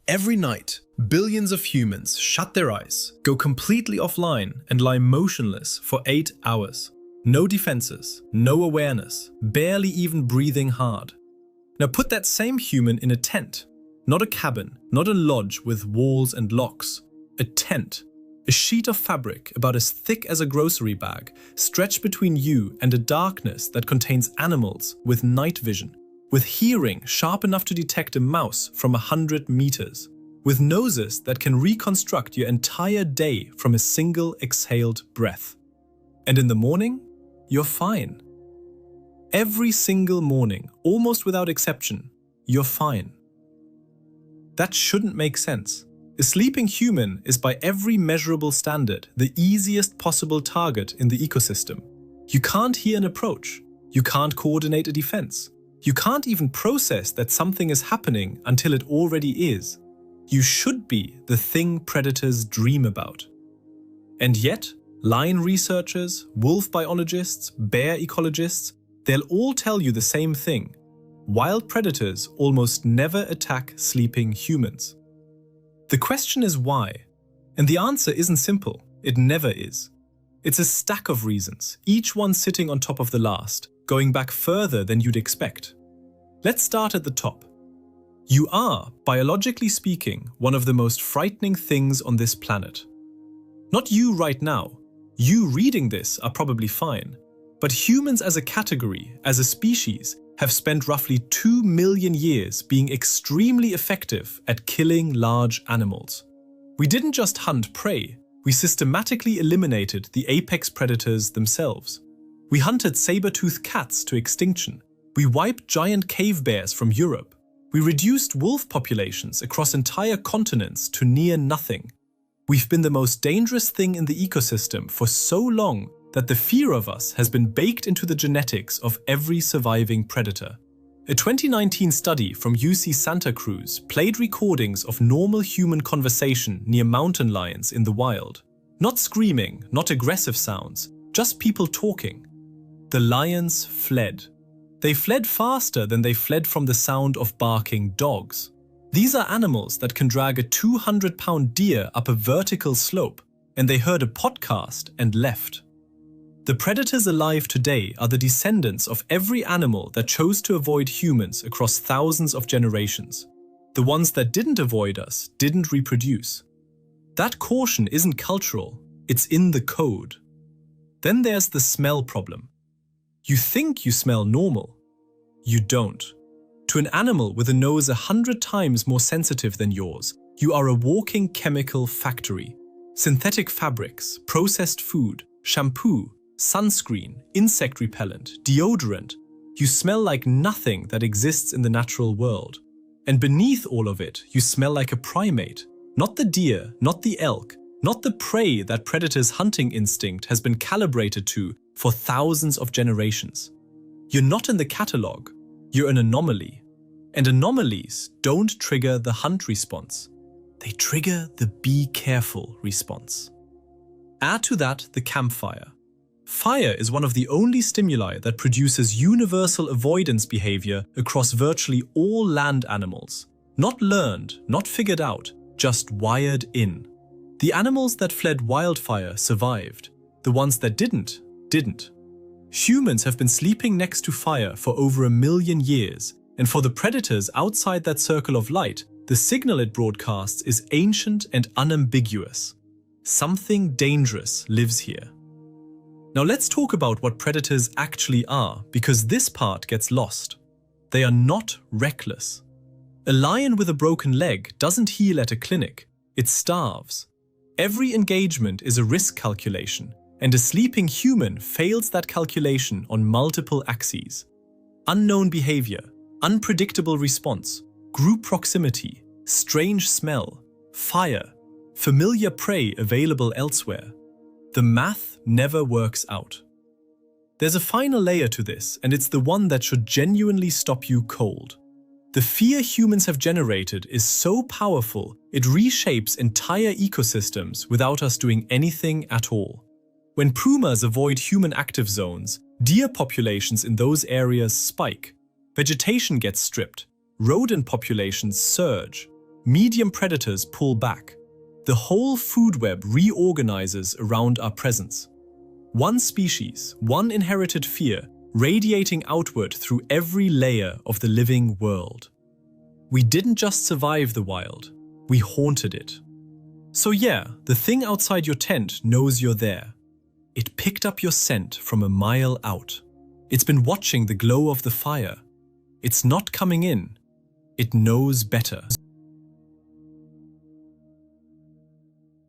Every night, billions of humans shut their eyes, go completely offline, and lie motionless for 8 hours. No defenses, no awareness, barely even breathing hard. Now put that same human in a tent. Not a cabin, not a lodge with walls and locks. A tent. A sheet of fabric about as thick as a grocery bag, stretched between you and a darkness that contains animals with night vision, with hearing sharp enough to detect a mouse from 100 meters, with noses that can reconstruct your entire day from a single exhaled breath. And in the morning, you're fine. Every single morning, almost without exception, you're fine. That shouldn't make sense. A sleeping human is by every measurable standard the easiest possible target in the ecosystem. You can't hear an approach. You can't coordinate a defense. You can't even process that something is happening until it already is. You should be the thing predators dream about. And yet, lion researchers, wolf biologists, bear ecologists, they'll all tell you the same thing. Wild predators almost never attack sleeping humans. The question is why? And the answer isn't simple. It never is. It's a stack of reasons, each one sitting on top of the last, going back further than you'd expect. Let's start at the top. You are, biologically speaking, one of the most frightening things on this planet. Not you right now. You reading this are probably fine. But humans as a category, as a species, have spent roughly 2 million years being extremely effective at killing large animals. We didn't just hunt prey, we systematically eliminated the apex predators themselves. We hunted saber-toothed cats to extinction. We wiped giant cave bears from Europe. We reduced wolf populations across entire continents to near nothing. We've been the most dangerous thing in the ecosystem for so long that the fear of us has been baked into the genetics of every surviving predator. A 2019 study from UC Santa Cruz played recordings of normal human conversation near mountain lions in the wild. Not screaming, not aggressive sounds, just people talking. The lions fled. They fled faster than they fled from the sound of barking dogs. These are animals that can drag a 200-pound deer up a vertical slope, and they heard a podcast and left. The predators alive today are the descendants of every animal that chose to avoid humans across thousands of generations. The ones that didn't avoid us didn't reproduce. That caution isn't cultural, it's in the code. Then there's the smell problem. You think you smell normal. You don't. To an animal with a nose 100 times more sensitive than yours, you are a walking chemical factory. Synthetic fabrics, processed food, shampoo, sunscreen, insect repellent, deodorant. You smell like nothing that exists in the natural world. And beneath all of it, you smell like a primate. Not the deer, not the elk, not the prey that predators' hunting instinct has been calibrated to for thousands of generations. You're not in the catalog, you're an anomaly. And anomalies don't trigger the hunt response. They trigger the be careful response. Add to that the campfire. Fire is one of the only stimuli that produces universal avoidance behavior across virtually all land animals. Not learned, not figured out, just wired in. The animals that fled wildfire survived. The ones that didn't. Humans have been sleeping next to fire for over 1 million years, and for the predators outside that circle of light, the signal it broadcasts is ancient and unambiguous. Something dangerous lives here. Now let's talk about what predators actually are, because this part gets lost. They are not reckless. A lion with a broken leg doesn't heal at a clinic, it starves. Every engagement is a risk calculation, and a sleeping human fails that calculation on multiple axes. Unknown behavior, unpredictable response, group proximity, strange smell, fire, familiar prey available elsewhere. The math never works out. There's a final layer to this, and it's the one that should genuinely stop you cold. The fear humans have generated is so powerful, it reshapes entire ecosystems without us doing anything at all. When pumas avoid human active zones, deer populations in those areas spike. Vegetation gets stripped. Rodent populations surge. medium predators pull back. The whole food web reorganizes around our presence. One species, one inherited fear, radiating outward through every layer of the living world. We didn't just survive the wild, we haunted it. So yeah, the thing outside your tent knows you're there. It picked up your scent from a mile out. It's been watching the glow of the fire. It's not coming in. It knows better.